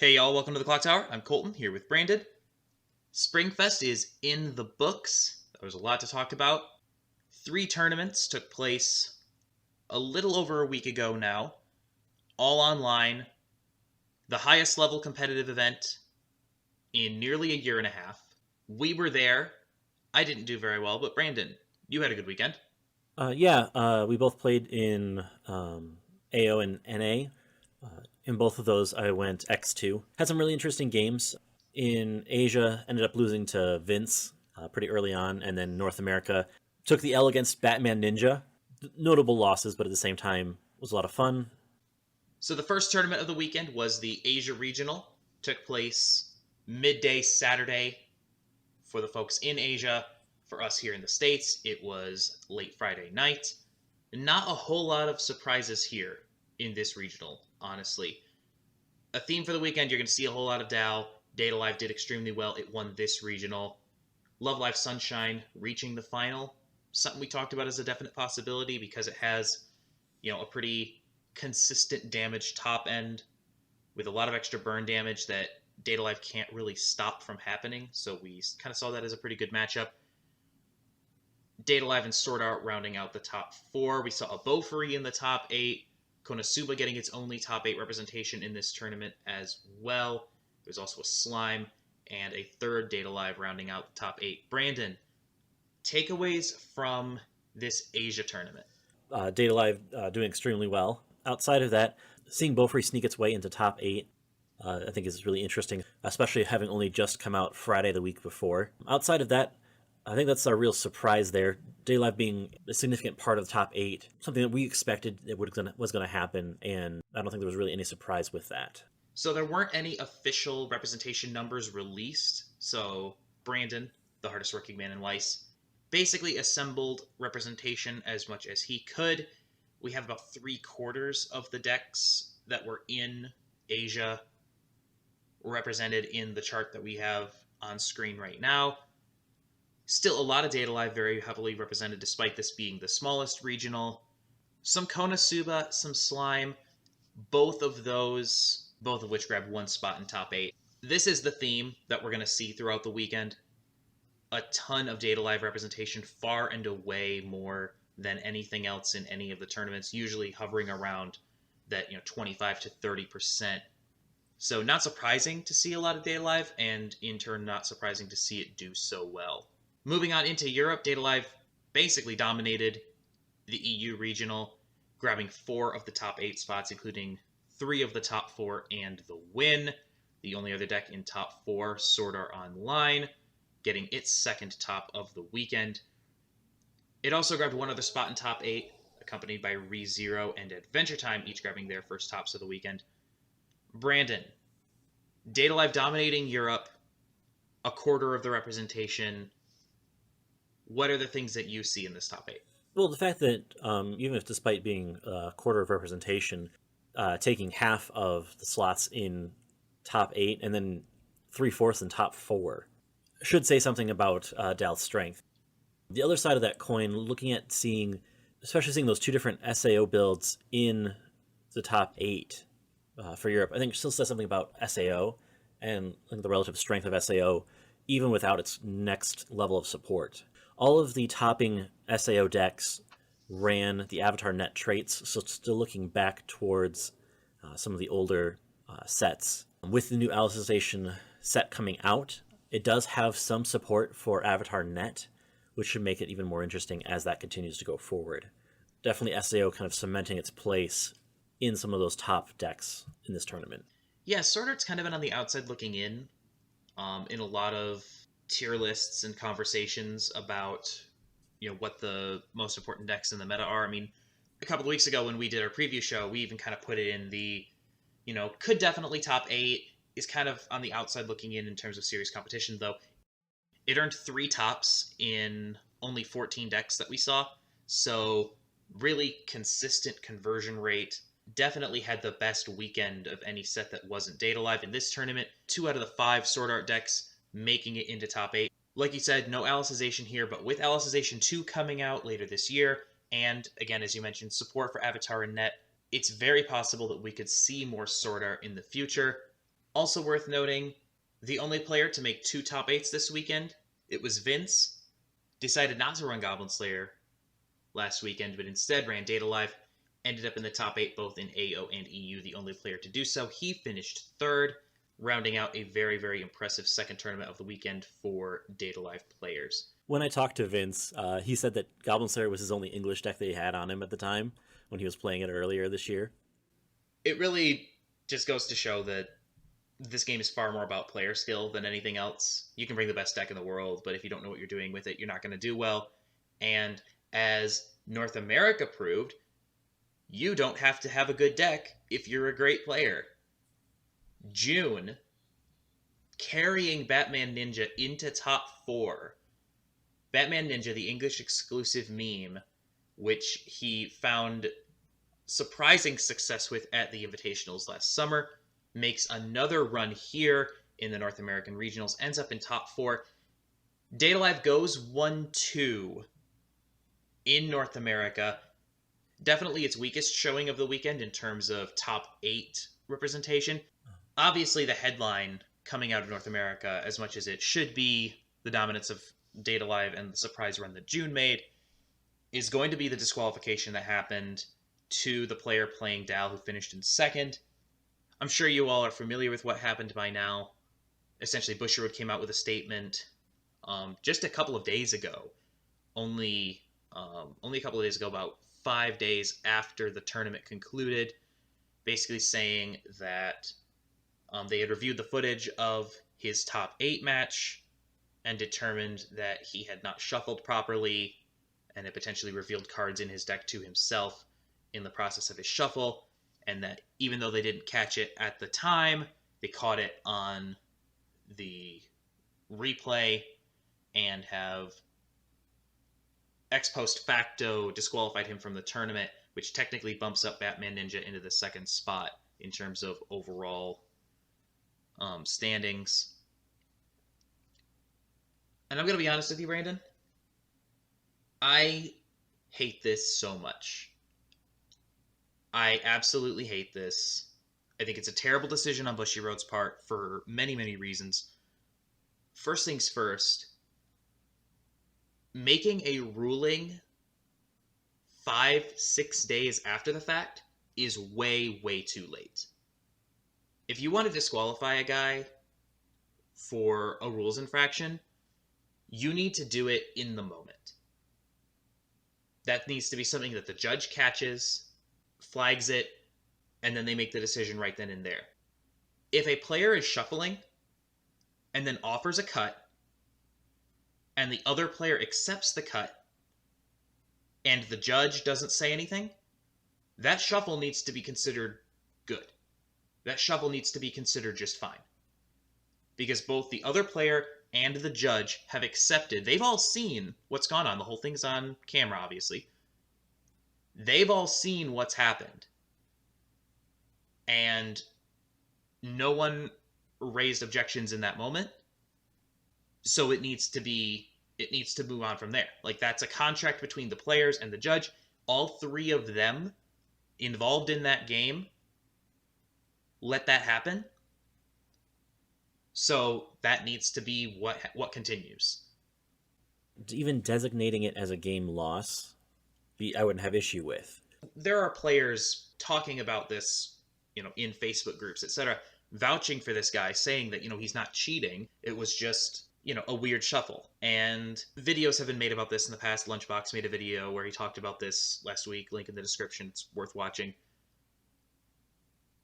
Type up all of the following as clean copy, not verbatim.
Hey y'all, welcome to the Clock Tower. I'm Colton here with Brandon. Springfest is in the books. There was a lot to talk about. 3 tournaments took place a little over a week ago now, all online. The highest level competitive event in nearly a year and a half. We were there. I didn't do very well, but Brandon, you had a good weekend. We both played in AO and NA. In both of those, I went X2. Had some really interesting games. In Asia, ended up losing to Vince pretty early on, and then North America took the L against Batman Ninja. Notable losses, but at the same time, was a lot of fun. So the first tournament of the weekend was the Asia Regional. Took place midday Saturday for the folks in Asia. For us here in the States, it was late Friday night. Not a whole lot of surprises here in this regional, honestly. A theme for the weekend, you're going to see a whole lot of Dow. Data Live did extremely well. It won this regional. Love Live Sunshine reaching the final. Something we talked about as a definite possibility because it has, a pretty consistent damage top end with a lot of extra burn damage that Data Live can't really stop from happening. So we kind of saw that as a pretty good matchup. Data Live and Sword Art rounding out the top 4. We saw a Bofuri in the top 8. Konosuba getting its only top 8 representation in this tournament as well. There's also a Slime and a third Data Live rounding out the top 8. Brandon, takeaways from this Asia tournament? Data Live doing extremely well. Outside of that, seeing Bofree sneak its way into top 8, I think is really interesting, especially having only just come out Friday the week before. Outside of that, I think that's a real surprise there. Data Live being a significant part of the top 8, something that we expected was going to happen, and I don't think there was really any surprise with that. So there weren't any official representation numbers released. So Brandon, the hardest working man in Weiss, basically assembled representation as much as he could. We have about 3/4 of the decks that were in Asia represented in the chart that we have on screen right now. Still a lot of Data Live very heavily represented despite this being the smallest regional. Some Konosuba, some Slime, both of which grabbed 1 spot in top 8. This is the theme that we're going to see throughout the weekend. A ton of Data Live representation, far and away more than anything else in any of the tournaments, usually hovering around that 25 to 30%. So not surprising to see a lot of Data Live, and in turn not surprising to see it do so well. Moving on into Europe, Data Live basically dominated the EU regional, grabbing 4 of the top 8 spots, including 3 of the top 4 and the win. The only other deck in top 4, Sword Art Online, getting its second top of the weekend. It also grabbed 1 other spot in top 8, accompanied by ReZero and Adventure Time, each grabbing their first tops of the weekend. Brandon, Data Live dominating Europe, 1/4 of the representation. What are the things that you see in this top 8? Well, the fact that even if despite being 1/4 of representation, taking half of the slots in top 8 and then 3/4 in top 4 should say something about Dal's strength. The other side of that coin, looking at especially seeing those 2 different SAO builds in the top 8 for Europe, I think still says something about SAO and the relative strength of SAO, even without its next level of support. All of the topping SAO decks ran the Avatar Net traits, so still looking back towards some of the older sets. With the new Alicization set coming out, it does have some support for Avatar Net, which should make it even more interesting as that continues to go forward. Definitely SAO kind of cementing its place in some of those top decks in this tournament. Yeah, Sword Art's kind of been on the outside looking in a lot of tier lists and conversations about what the most important decks in the meta are. I mean, a couple of weeks ago when we did our preview show, we even kind of put it in the could definitely top 8, is kind of on the outside looking in terms of serious competition, though. It earned 3 tops in only 14 decks that we saw, so really consistent conversion rate. Definitely had the best weekend of any set that wasn't Data Live in this tournament. 2 out of the 5 Sword Art decks making it into top 8. Like you said, no Alicization here, but with Alicization 2 coming out later this year, and again, as you mentioned, support for Avatar and Net, it's very possible that we could see more Sword Art in the future. Also worth noting, the only player to make 2 top 8s this weekend, it was Vince. Decided not to run Goblin Slayer last weekend, but instead ran Data Live. Ended up in the top 8 both in AO and EU, the only player to do so. He finished 3rd, rounding out a very, very impressive second tournament of the weekend for Data Live players. When I talked to Vince, he said that Goblin Slayer was his only English deck that he had on him at the time when he was playing it earlier this year. It really just goes to show that this game is far more about player skill than anything else. You can bring the best deck in the world, but if you don't know what you're doing with it, you're not going to do well. And as North America proved, you don't have to have a good deck if you're a great player. June, carrying Batman Ninja into top 4. Batman Ninja, the English exclusive meme, which he found surprising success with at the Invitationals last summer, makes another run here in the North American Regionals, ends up in top 4. Data Live goes 1-2 in North America. Definitely its weakest showing of the weekend in terms of top 8 representation. Obviously, the headline coming out of North America, as much as it should be the dominance of Data Live and the surprise run that June made, is going to be the disqualification that happened to the player playing Dal, who finished in 2nd. I'm sure you all are familiar with what happened by now. Essentially, Bushiroad came out with a statement just a couple of days ago, only a couple of days ago, about 5 days after the tournament concluded, basically saying that they had reviewed the footage of his top 8 match and determined that he had not shuffled properly and had potentially revealed cards in his deck to himself in the process of his shuffle, and that even though they didn't catch it at the time, they caught it on the replay and have ex post facto disqualified him from the tournament, which technically bumps up Batman Ninja into the 2nd spot in terms of overall standings. And I'm going to be honest with you, Brandon. I hate this so much. I absolutely hate this. I think it's a terrible decision on Bushiroad's part for many, many reasons. First things first, making a ruling 5-6 days after the fact is way, way too late. If you want to disqualify a guy for a rules infraction, you need to do it in the moment. That needs to be something that the judge catches, flags it, and then they make the decision right then and there. If a player is shuffling and then offers a cut, and the other player accepts the cut, and the judge doesn't say anything, that shuffle needs to be considered good. That shuffle needs to be considered just fine. Because both the other player and the judge have accepted, they've all seen what's gone on. The whole thing's on camera, obviously. They've all seen what's happened. And no one raised objections in that moment. So it needs to move on from there. Like, that's a contract between the players and the judge. All 3 of them involved in that game let that happen. So that needs to be what continues. Even designating it as a game loss, I wouldn't have issue with. There are players talking about this, in Facebook groups, etc., vouching for this guy, saying that, he's not cheating. It was just, a weird shuffle. And videos have been made about this in the past. Lunchbox made a video where he talked about this last week. Link in the description. It's worth watching.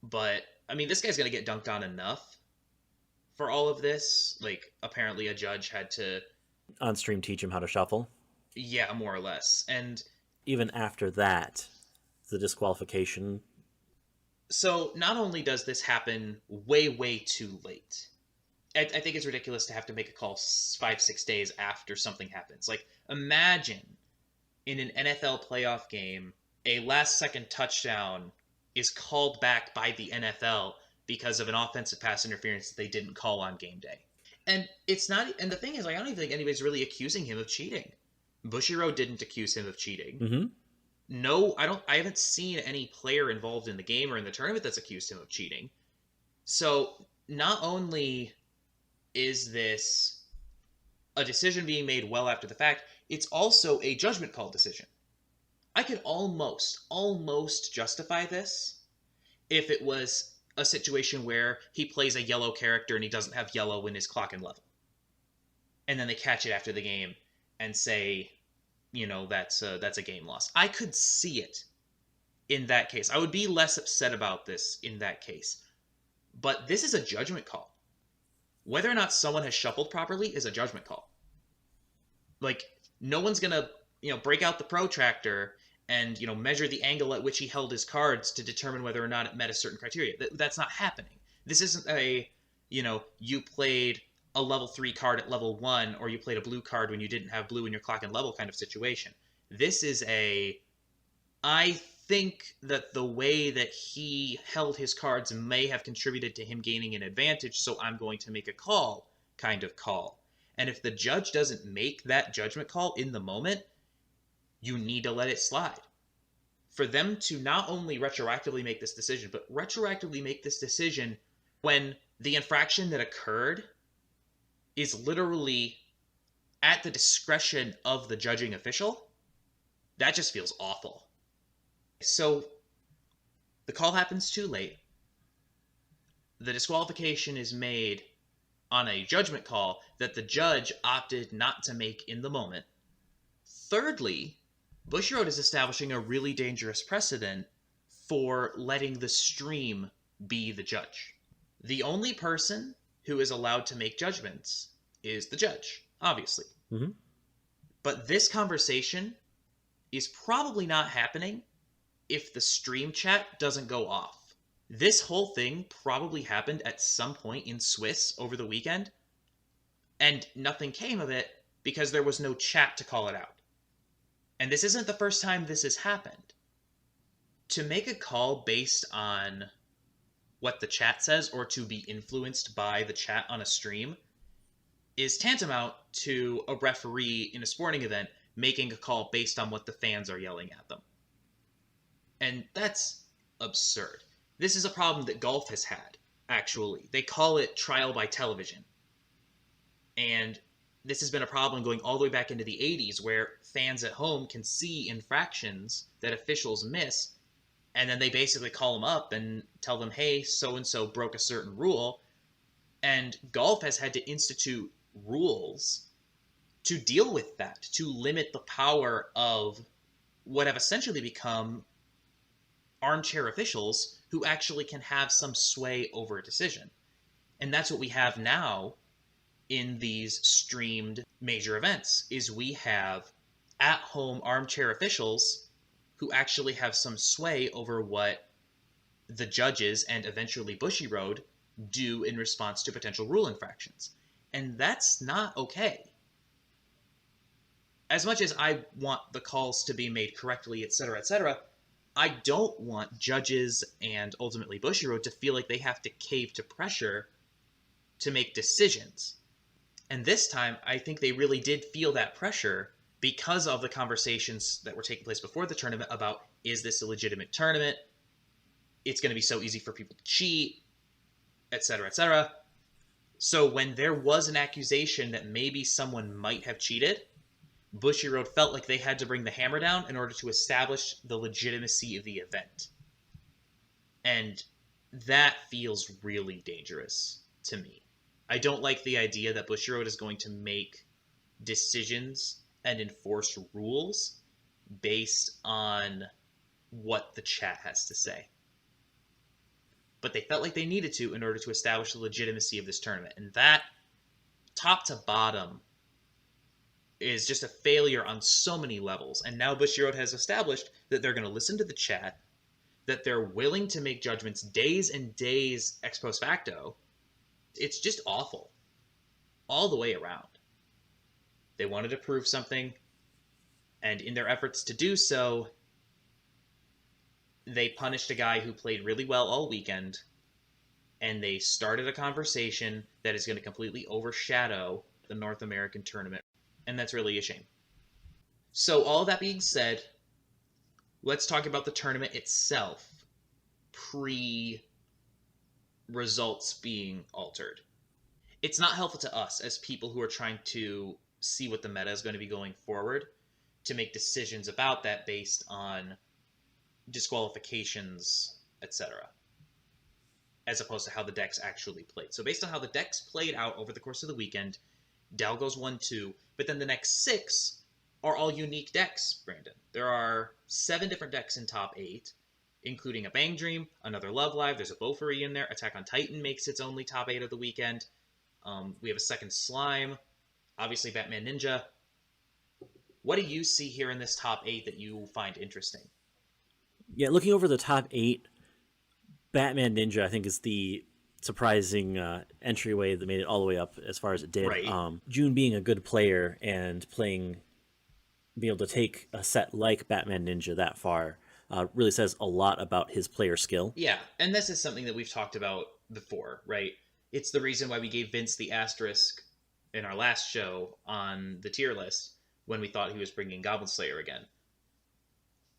But, this guy's going to get dunked on enough for all of this. Like, apparently a judge had to on stream teach him how to shuffle. Yeah, more or less. And even after that, the disqualification. So not only does this happen way, way too late, I think it's ridiculous to have to make a call 5-6 days after something happens. Like, imagine in an NFL playoff game, a last-second touchdown is called back by the NFL because of an offensive pass interference that they didn't call on game day. And it's not. And the thing is, I don't even think anybody's really accusing him of cheating. Bushiroad didn't accuse him of cheating. Mm-hmm. No, I haven't seen any player involved in the game or in the tournament that's accused him of cheating. So not only is this a decision being made well after the fact, it's also a judgment call decision. I could almost justify this if it was a situation where he plays a yellow character and he doesn't have yellow in his clock and level. And then they catch it after the game and say, that's a game loss. I could see it in that case. I would be less upset about this in that case. But this is a judgment call. Whether or not someone has shuffled properly is a judgment call. Like, no one's going to, break out the protractor and, measure the angle at which he held his cards to determine whether or not it met a certain criteria. That's not happening. This isn't a, you played a level 3 card at level 1, or you played a blue card when you didn't have blue in your clock and level kind of situation. This is I think that the way that he held his cards may have contributed to him gaining an advantage, so I'm going to make a call kind of call. And if the judge doesn't make that judgment call in the moment, you need to let it slide. For them to not only retroactively make this decision, but retroactively make this decision when the infraction that occurred is literally at the discretion of the judging official, that just feels awful. So the call happens too late. The disqualification is made on a judgment call that the judge opted not to make in the moment. Thirdly, Bushiroad is establishing a really dangerous precedent for letting the stream be the judge. The only person who is allowed to make judgments is the judge, obviously. Mm-hmm. But this conversation is probably not happening if the stream chat doesn't go off. This whole thing probably happened at some point in Swiss over the weekend, and nothing came of it because there was no chat to call it out. And this isn't the first time this has happened. To make a call based on what the chat says, or to be influenced by the chat on a stream, is tantamount to a referee in a sporting event making a call based on what the fans are yelling at them. And that's absurd. This is a problem that golf has had, actually. They call it trial by television. And this has been a problem going all the way back into the 80s, where fans at home can see infractions that officials miss, and then they basically call them up and tell them, hey, so-and-so broke a certain rule. And golf has had to institute rules to deal with that, to limit the power of what have essentially become armchair officials who actually can have some sway over a decision. And that's what we have now in these streamed major events, is we have at-home armchair officials who actually have some sway over what the judges and eventually Bushiroad do in response to potential rule infractions. And that's not okay. As much as I want the calls to be made correctly, etc., I don't want judges and ultimately Bushiroad to feel like they have to cave to pressure to make decisions. And this time, I think they really did feel that pressure because of the conversations that were taking place before the tournament about, is this a legitimate tournament? It's going to be so easy for people to cheat, etc. So when there was an accusation that maybe someone might have cheated, Bushiroad felt like they had to bring the hammer down in order to establish the legitimacy of the event. And that feels really dangerous to me. I don't like the idea that Bushiroad is going to make decisions and enforce rules based on what the chat has to say. But they felt like they needed to in order to establish the legitimacy of this tournament. And that, top to bottom, is just a failure on so many levels. And now Bushiroad has established that they're going to listen to the chat, that they're willing to make judgments days and days ex post facto. It's just awful. All the way around. They wanted to prove something, and in their efforts to do so, they punished a guy who played really well all weekend, and they started a conversation that is going to completely overshadow the North American tournament. And that's really a shame. So all that being said, let's talk about the tournament itself, pre results being altered. It's not helpful to us as people who are trying to see what the meta is going to be going forward to make decisions about that based on disqualifications, etc., as opposed to how the decks actually played. So based on how the decks played out over the course of the weekend, Dal goes 1-2, but then the next 6 are all unique decks, Brandon. There are 7 different decks in top 8, including a Bang Dream, another Love Live, there's a Beaufry in there, Attack on Titan makes its only top 8 of the weekend, we have a second Slime, obviously Batman Ninja. What do you see here in this top 8 that you find interesting? Yeah, looking over the top 8, Batman Ninja, I think, is the surprising entryway that made it all the way up as far as it did. Right. June being a good player and being able to take a set like Batman Ninja that far really says a lot about his player skill. Yeah, and this is something that we've talked about before, right? It's the reason why we gave Vince the asterisk in our last show on the tier list when we thought he was bringing Goblin Slayer again.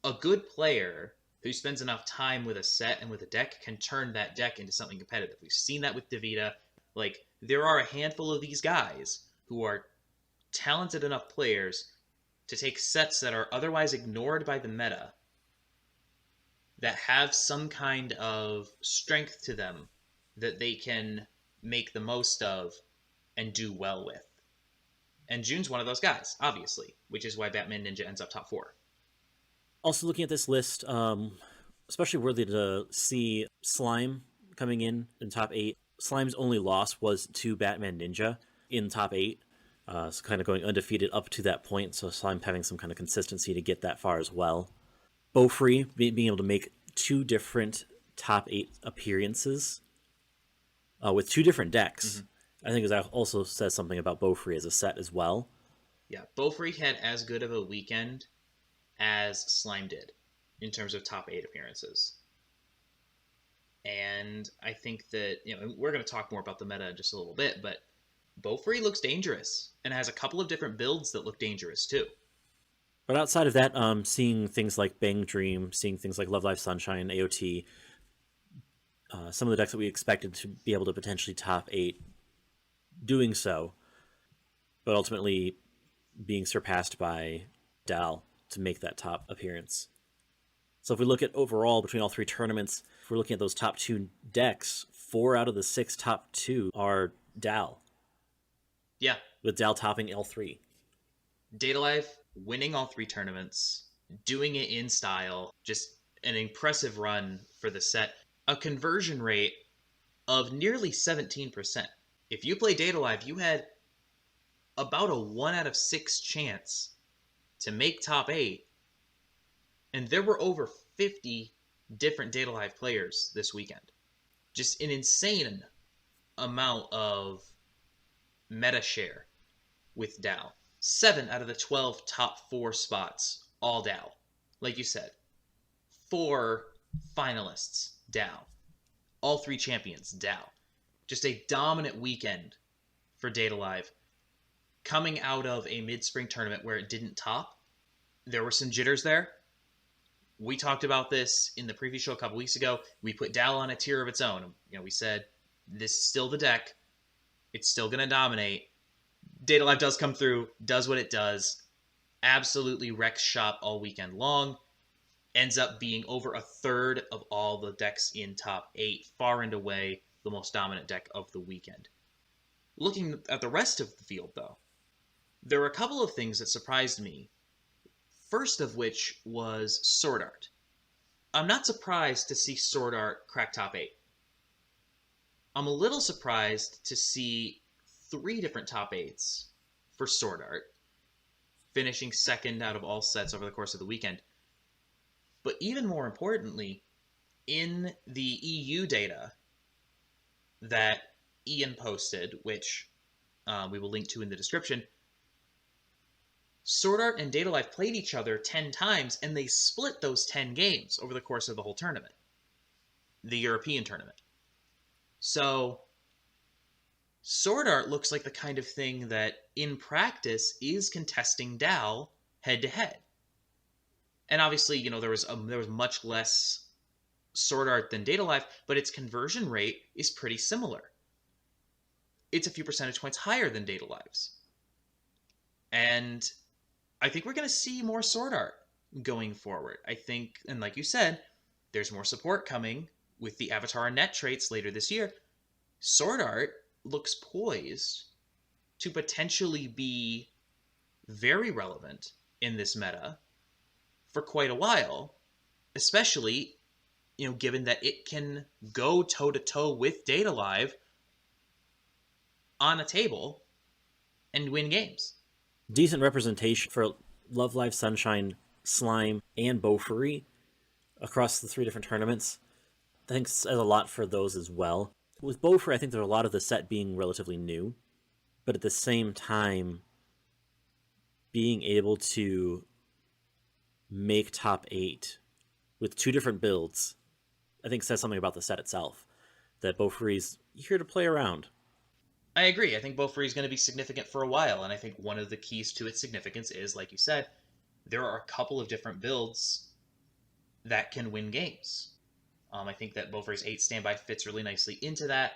A good player who spends enough time with a set and with a deck can turn that deck into something competitive. We've seen that with Davida. Like, there are a handful of these guys who are talented enough players to take sets that are otherwise ignored by the meta, that have some kind of strength to them that they can make the most of and do well with. And June's one of those guys, obviously, which is why Batman Ninja ends up top 4. Also, looking at this list, especially worthy to see Slime coming in top 8. Slime's only loss was to Batman Ninja in top 8. So kind of going undefeated up to that point. So Slime having some kind of consistency to get that far as well. Beaufry being able to make 2 different top 8 appearances with 2 different decks. Mm-hmm. I think that also says something about Beaufry as a set as well. Yeah, Beaufry had as good of a weekend as Slime did in terms of top 8 appearances. And I think that, we're going to talk more about the meta in just a little bit, but Beaufry looks dangerous and has a couple of different builds that look dangerous too. But outside of that, seeing things like Bang Dream, seeing things like Love Live Sunshine, AOT, some of the decks that we expected to be able to potentially top 8, doing so, but ultimately being surpassed by Dal to make that top appearance. So if we look at overall between all 3 tournaments, if we're looking at those top 2 decks, 4 out of the 6 top 2 are Dal. Yeah. With Dal topping L3. Data Life winning all 3 tournaments, doing it in style, just an impressive run for the set. A conversion rate of nearly 17%. If you play Data Live, you had about a 1 out of 6 chance to make top 8, and there were over 50 different Data Live players this weekend. Just an insane amount of meta share with Dal. 7 out of the 12 top 4 spots, all Dal. Like you said, 4 finalists, Dal. All 3 champions, Dal. Just a dominant weekend for Data Live. Coming out of a mid-spring tournament where it didn't top, there were some jitters there. We talked about this in the previous show a couple weeks ago. We put Dal on a tier of its own. We said, this is still the deck. It's still going to dominate. Data Live does come through, does what it does, absolutely wrecks shop all weekend long, ends up being over a third of all the decks in top 8, far and away the most dominant deck of the weekend. Looking at the rest of the field, though, there were a couple of things that surprised me. First of which was Sword Art. I'm not surprised to see Sword Art crack top 8. I'm a little surprised to see 3 different top 8s for Sword Art, finishing second out of all sets over the course of the weekend. But even more importantly, in the EU data that Ian posted, which we will link to in the description, Sword Art and Data Life played each other 10 times, and they split those 10 games over the course of the whole tournament. The European tournament. So, Sword Art looks like the kind of thing that, in practice, is contesting Dal head-to-head. And obviously, there was much less Sword Art than Data Live, but its conversion rate is pretty similar. It's a few percentage points higher than Data Live's. And I think we're going to see more Sword Art going forward. I think, and like you said, there's more support coming with the Avatar and Net traits later this year. Sword Art looks poised to potentially be very relevant in this meta for quite a while, especially, given that it can go toe-to-toe with Data Live on a table and win games. Decent representation for Love Live, Sunshine, Slime, and Beaufry across the 3 different tournaments. I think says a lot for those as well. With Beaufry, I think there's a lot of the set being relatively new, but at the same time, being able to make top 8 with 2 different builds, I think says something about the set itself. That Beaufry's here to play around. I agree. I think Beaufry is going to be significant for a while, and I think one of the keys to its significance is, like you said, there are a couple of different builds that can win games. I think that Beaufry's 8 standby fits really nicely into that.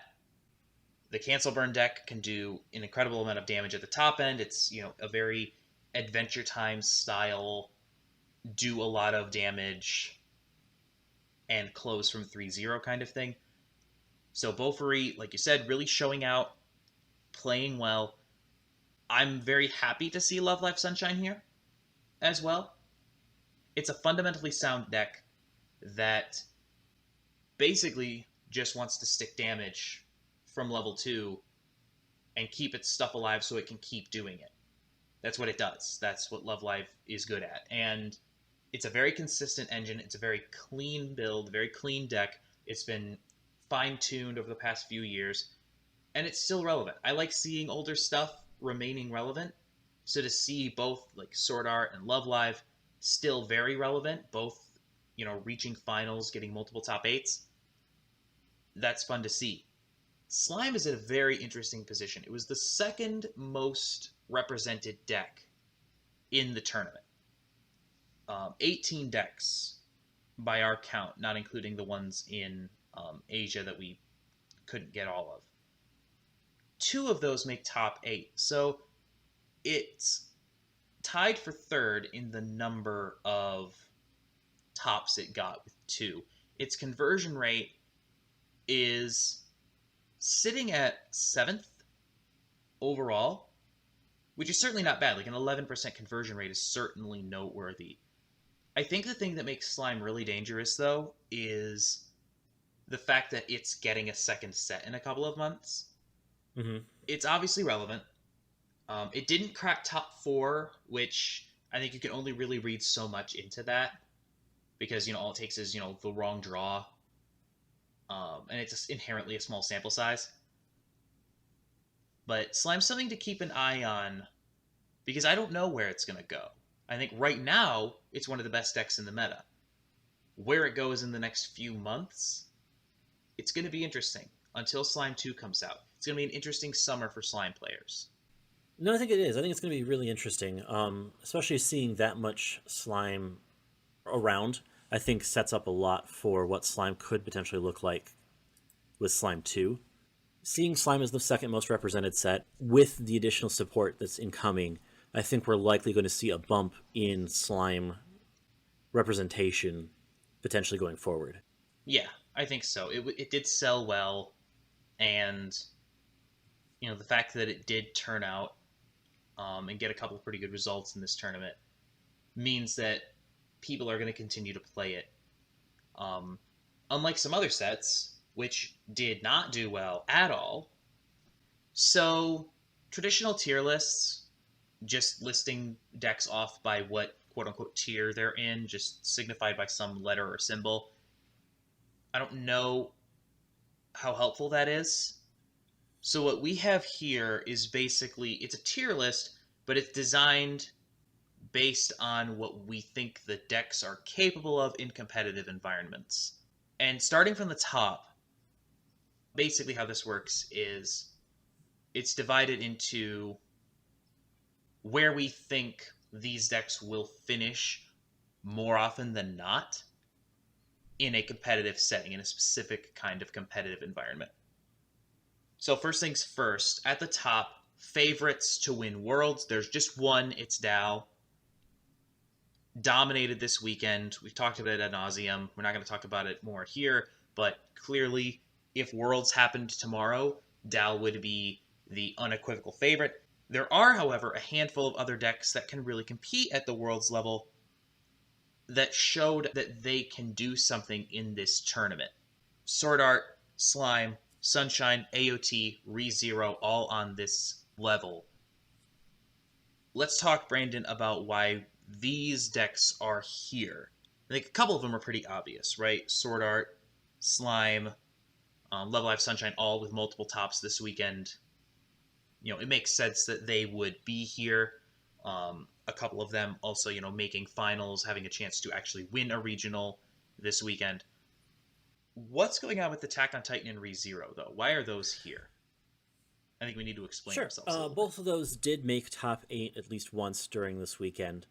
The Cancel Burn deck can do an incredible amount of damage at the top end. It's, a very Adventure Time style, do a lot of damage and close from 3-0 kind of thing. So Beaufry, like you said, really showing out, playing well. I'm very happy to see Love Live Sunshine here as well. It's a fundamentally sound deck that basically just wants to stick damage from level 2 and keep its stuff alive so it can keep doing it. That's what it does. That's what Love Live is good at. And it's a very consistent engine. It's a very clean build, very clean deck. It's been fine-tuned over the past few years, and it's still relevant. I like seeing older stuff remaining relevant. So to see both like Sword Art and Love Live still very relevant, both, reaching finals, getting multiple top 8s, that's fun to see. Slime is in a very interesting position. It was the second most represented deck in the tournament. 18 decks by our count, not including the ones in Asia that we couldn't get all of. 2 of those make top 8. So it's tied for third in the number of tops it got with 2. Its conversion rate is sitting at 7th overall, which is certainly not bad. Like an 11% conversion rate is certainly noteworthy. I think the thing that makes Slime really dangerous, though, is the fact that it's getting a second set in a couple of months. Mm-hmm. It's obviously relevant. It didn't crack top 4, which I think you can only really read so much into that, because, all it takes is, the wrong draw. And it's inherently a small sample size. But Slime's something to keep an eye on, because I don't know where it's going to go. I think right now, it's one of the best decks in the meta. Where it goes in the next few months, it's going to be interesting until Slime 2 comes out. It's going to be an interesting summer for Slime players. No, I think it is. I think it's going to be really interesting, especially seeing that much Slime around. I think sets up a lot for what Slime could potentially look like with Slime 2. Seeing Slime as the second most represented set, with the additional support that's incoming, I think we're likely going to see a bump in Slime representation potentially going forward. Yeah, I think so. It did sell well, and the fact that it did turn out and get a couple of pretty good results in this tournament means that people are going to continue to play it. Unlike some other sets, which did not do well at all. So, traditional tier lists, just listing decks off by what quote-unquote tier they're in, just signified by some letter or symbol. I don't know how helpful that is. So what we have here is basically, it's a tier list, but it's designed based on what we think the decks are capable of in competitive environments. And starting from the top, basically how this works is it's divided into where we think these decks will finish more often than not. in a competitive setting, in a specific kind of competitive environment. So first things first, at the top, favorites to win Worlds. There's just one, it's Dow. Dominated this weekend. We've talked about it ad nauseum. We're not going to talk about it more here, but clearly, if Worlds happened tomorrow, Dow would be the unequivocal favorite. There are, however, a handful of other decks that can really compete at the Worlds level that showed that they can do something in this tournament. Sword Art, Slime, Sunshine, AOT, ReZero, all on this level. Let's talk, Brandon, about why these decks are here. I think a couple of them are pretty obvious, right? Sword Art, Slime, Level 5 Sunshine, all with multiple tops this weekend. It makes sense that they would be here. A couple of them also, making finals, having a chance to actually win a regional this weekend. What's going on with Attack on Titan and ReZero, though? Why are those here? I think we need to explain ourselves a little both of those did make top 8 at least once during this weekend.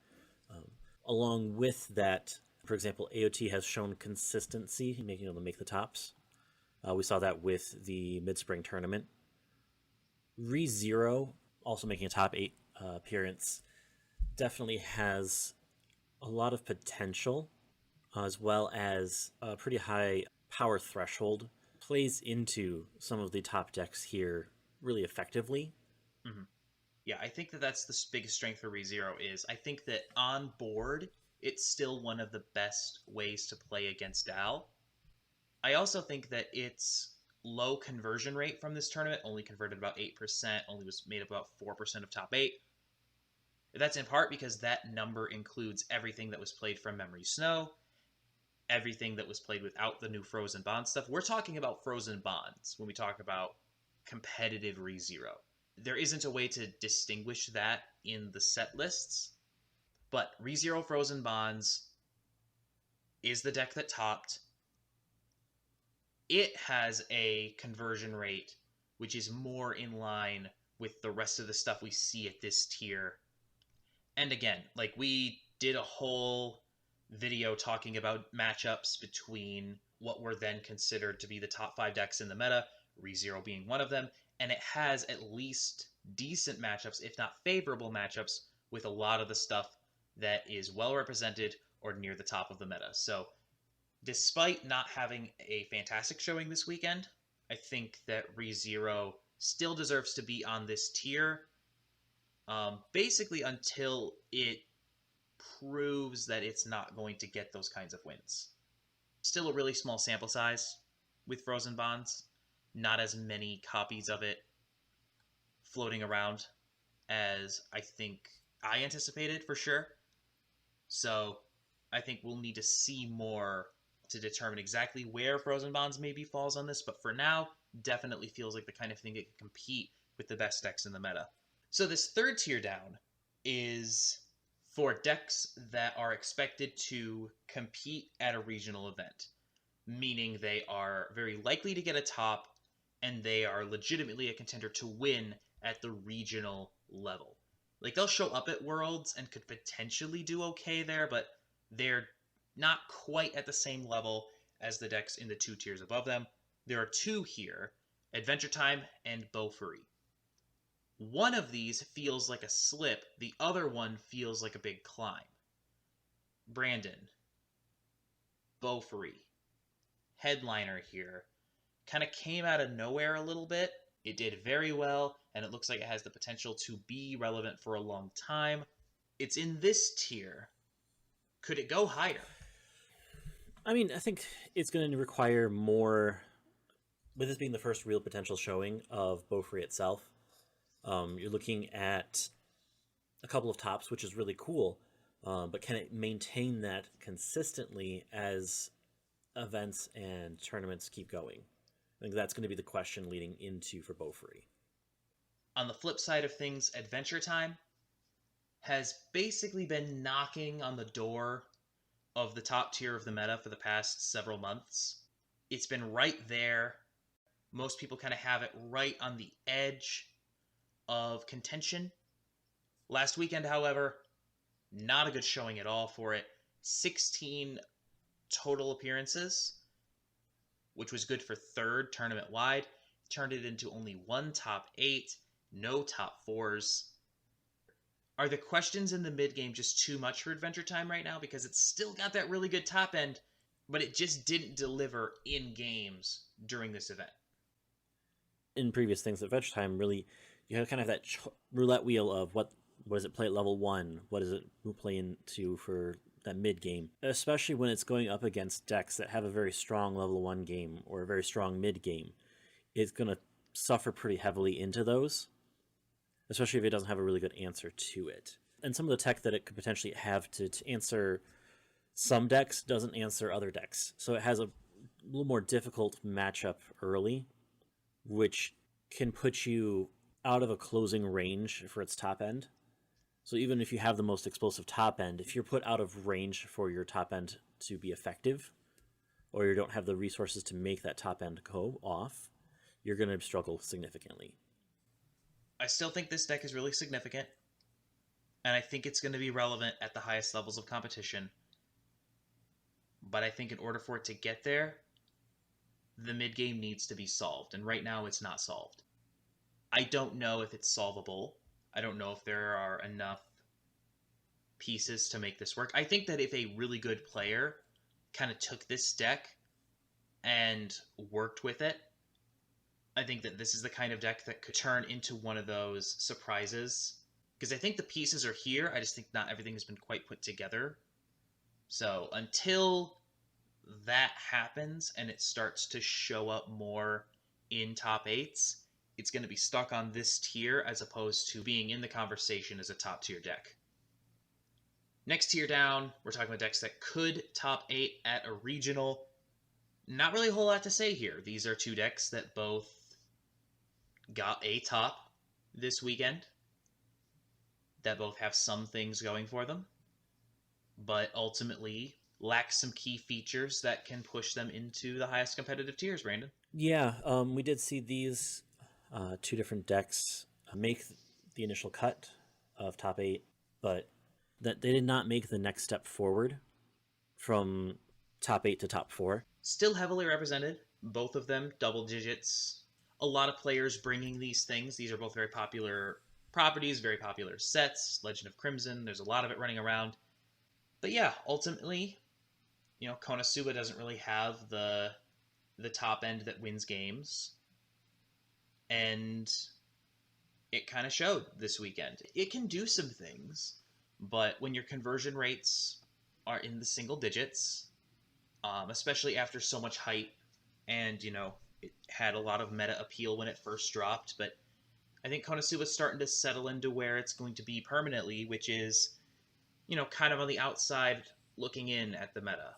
Along with that, for example, AOT has shown consistency in making able to make the tops. We saw that with the mid-spring tournament. ReZero, also making a top 8 appearance, definitely has a lot of potential, as well as a pretty high power threshold. Plays into some of the top decks here really effectively. Mm-hmm. Yeah, I think that's the biggest strength for ReZero is I think that on board, it's still one of the best ways to play against Dow. I also think that its low conversion rate from this tournament, only converted about 8%, only was made up about 4% of top 8. That's in part because that number includes everything that was played from Memory Snow, everything that was played without the new Frozen Bond stuff. We're talking about Frozen Bonds when we talk about competitive ReZero. There isn't a way to distinguish that in the set lists, but ReZero Frozen Bonds is the deck that topped. It has a conversion rate which is more in line with the rest of the stuff we see at this tier. And again, we did a whole video talking about matchups between what were then considered to be the top 5 decks in the meta, ReZero being one of them, and it has at least decent matchups, if not favorable matchups, with a lot of the stuff that is well represented or near the top of the meta. So despite not having a fantastic showing this weekend, I think that ReZero still deserves to be on this tier, basically until it proves that it's not going to get those kinds of wins. Still a really small sample size with Frozen Bonds. Not as many copies of it floating around as I think I anticipated for sure. So I think we'll need to see more to determine exactly where Frozen Bonds maybe falls on this. But for now, definitely feels like the kind of thing that can compete with the best decks in the meta. So this third tier down is for decks that are expected to compete at a regional event, meaning they are very likely to get a top and they are legitimately a contender to win at the regional level. They'll show up at Worlds and could potentially do okay there, but they're not quite at the same level as the decks in the 2 tiers above them. There are 2 here, Adventure Time and Beaufry. One of these feels like a slip, the other one feels like a big climb. Brandon, Beaufry, headliner here, kind of came out of nowhere a little bit. It did very well, and it looks like it has the potential to be relevant for a long time. It's in this tier. Could it go higher? I mean, I think it's going to require more, with this being the first real potential showing of Beaufry itself. You're looking at a couple of tops, which is really cool, but can it maintain that consistently as events and tournaments keep going? I think that's going to be the question leading into for Beaufry. On the flip side of things, Adventure Time has basically been knocking on the door of the top tier of the meta for the past several months. It's been right there. Most people kind of have it right on the edge of contention. Last weekend, however, not a good showing at all for it. 16 total appearances, which was good for third tournament-wide. Turned it into only 1 top 8, no top 4s. Are the questions in the mid-game just too much for Adventure Time right now? Because it's still got that really good top end, but it just didn't deliver in games during this event. In previous things, Adventure Time, really, you have kind of that roulette wheel of what does it play at level 1? What does it play into for that mid-game? Especially when it's going up against decks that have a very strong level 1 game or a very strong mid-game. It's going to suffer pretty heavily into those, especially if it doesn't have a really good answer to it. And some of the tech that it could potentially have to answer some decks doesn't answer other decks. So it has a little more difficult matchup early, which can put you out of a closing range for its top end. So even if you have the most explosive top end, if you're put out of range for your top end to be effective, or you don't have the resources to make that top end go off, you're going to struggle significantly. I still think this deck is really significant, and I think it's going to be relevant at the highest levels of competition. But I think in order for it to get there, the mid-game needs to be solved, and right now it's not solved. I don't know if it's solvable. I don't know if there are enough pieces to make this work. I think that if a really good player kind of took this deck and worked with it, I think that this is the kind of deck that could turn into one of those surprises. Because I think the pieces are here, I just think not everything has been quite put together. So until that happens and it starts to show up more in top 8s, it's going to be stuck on this tier as opposed to being in the conversation as a top tier deck. Next tier down, we're talking about decks that could top 8 at a regional. Not really a whole lot to say here. These are 2 decks that both got a top this weekend, that both have some things going for them, but ultimately lack some key features that can push them into the highest competitive tiers, Brandon. Yeah, we did see these 2 different decks make the initial cut of top 8, but that they did not make the next step forward from top 8 to top 4. Still heavily represented, both of them double digits. A lot of players bringing these things. These are both very popular properties, very popular sets. Legend of Crimson, there's a lot of it running around. But yeah, ultimately, Konosuba doesn't really have the top end that wins games. And it kind of showed this weekend. It can do some things, but when your conversion rates are in the single digits, especially after so much hype, and, it had a lot of meta appeal when it first dropped, but I think Konosuba's starting to settle into where it's going to be permanently, which is, kind of on the outside looking in at the meta.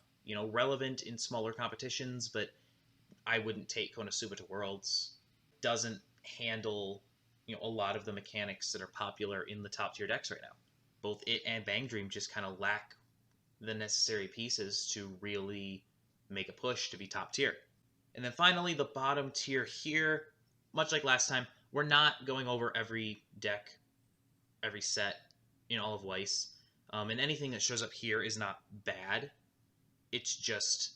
Relevant in smaller competitions, but I wouldn't take Konosuba to Worlds. Doesn't handle, a lot of the mechanics that are popular in the top tier decks right now. Both it and Bang Dream just kind of lack the necessary pieces to really make a push to be top tier. And then finally, the bottom tier here, much like last time, we're not going over every deck, every set in all of Weiss. And anything that shows up here is not bad. It's just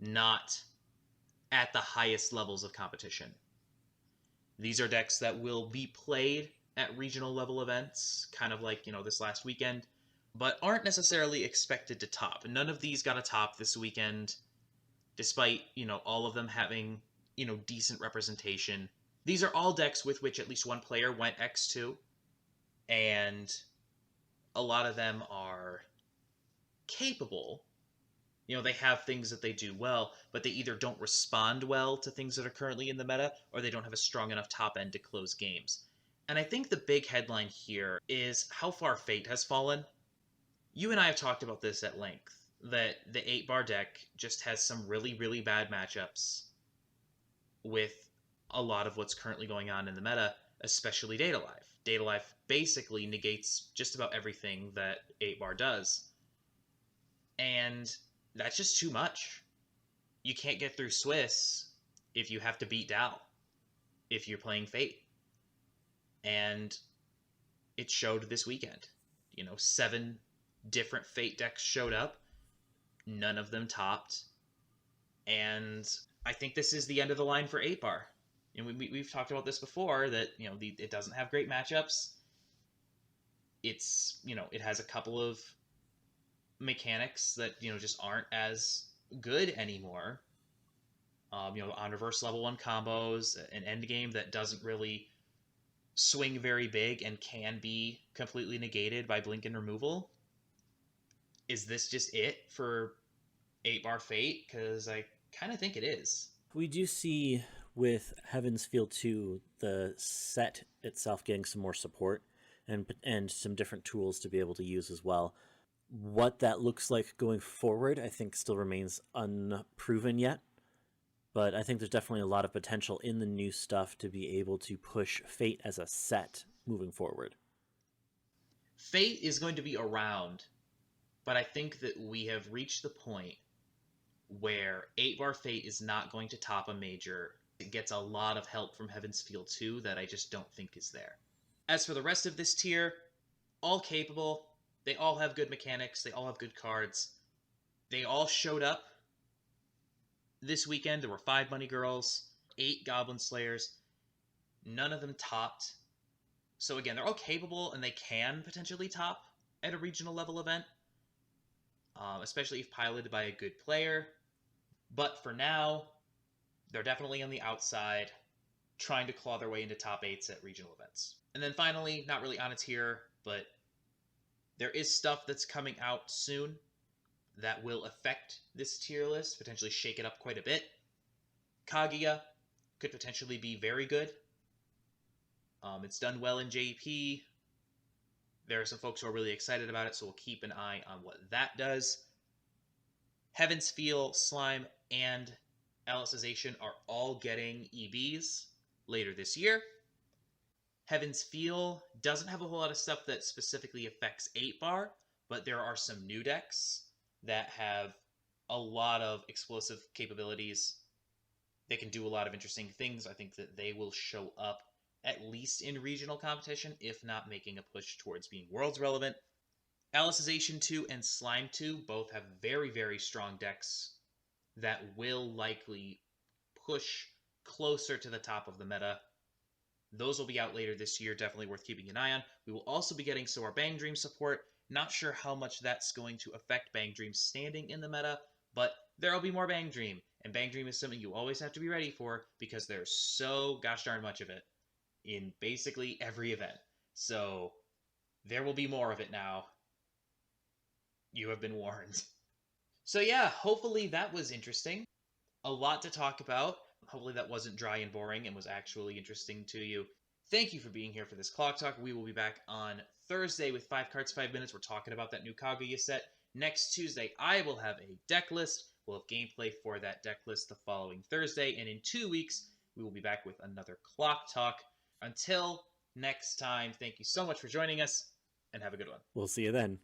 not at the highest levels of competition. These are decks that will be played at regional level events, kind of like, this last weekend, but aren't necessarily expected to top. None of these got a top this weekend, despite, all of them having, decent representation. These are all decks with which at least one player went X2, and a lot of them are capable. They have things that they do well, but they either don't respond well to things that are currently in the meta, or they don't have a strong enough top end to close games. And I think the big headline here is how far Fate has fallen. You and I have talked about this at length, that the 8-bar deck just has some really, really bad matchups with a lot of what's currently going on in the meta, especially Data Life. Data Life basically negates just about everything that 8-bar does. And that's just too much. You can't get through Swiss if you have to beat Dao, if you're playing Fate. And it showed this weekend. 7 different Fate decks showed up. None of them topped. And I think this is the end of the line for 8-bar. And we've talked about this before, that, it doesn't have great matchups. It's, it has a couple of mechanics that, just aren't as good anymore. On reverse level 1 combos, an end game that doesn't really swing very big and can be completely negated by blink and removal. Is this just it for 8-bar Fate? Because I kind of think it is. We do see with Heaven's Field 2 the set itself getting some more support and some different tools to be able to use as well. What that looks like going forward, I think, still remains unproven yet. But I think there's definitely a lot of potential in the new stuff to be able to push Fate as a set moving forward. Fate is going to be around, but I think that we have reached the point where 8-bar Fate is not going to top a major. It gets a lot of help from Heaven's Field 2 that I just don't think is there. As for the rest of this tier, all capable. They all have good mechanics. They all have good cards. They all showed up. This weekend, there were 5 Money Girls, 8 Goblin Slayers. None of them topped. So again, they're all capable, and they can potentially top at a regional level event, especially if piloted by a good player. But for now, they're definitely on the outside, trying to claw their way into top 8s at regional events. And then finally, not really on a tier, but there is stuff that's coming out soon that will affect this tier list, potentially shake it up quite a bit. Kaguya could potentially be very good. It's done well in JP. There are some folks who are really excited about it, so we'll keep an eye on what that does. Heaven's Feel, Slime, and Alicization are all getting EBs later this year. Heaven's Feel doesn't have a whole lot of stuff that specifically affects 8-bar, but there are some new decks that have a lot of explosive capabilities. They can do a lot of interesting things. I think that they will show up at least in regional competition, if not making a push towards being worlds relevant. Alicization 2 and Slime 2 both have very, very strong decks that will likely push closer to the top of the meta. Those will be out later this year, definitely worth keeping an eye on. We will also be getting some more Bang Dream support. Not sure how much that's going to affect Bang Dream's standing in the meta, but there will be more Bang Dream. And Bang Dream is something you always have to be ready for, because there's so gosh darn much of it in basically every event. So there will be more of it now. You have been warned. So yeah, hopefully that was interesting. A lot to talk about. Hopefully that wasn't dry and boring and was actually interesting to you. Thank you for being here for this Clock Talk. We will be back on Thursday with 5 Cards, 5 Minutes. We're talking about that new Kaguya set. Next Tuesday, I will have a deck list. We'll have gameplay for that deck list the following Thursday. And in 2 weeks, we will be back with another Clock Talk. Until next time, thank you so much for joining us, and have a good one. We'll see you then.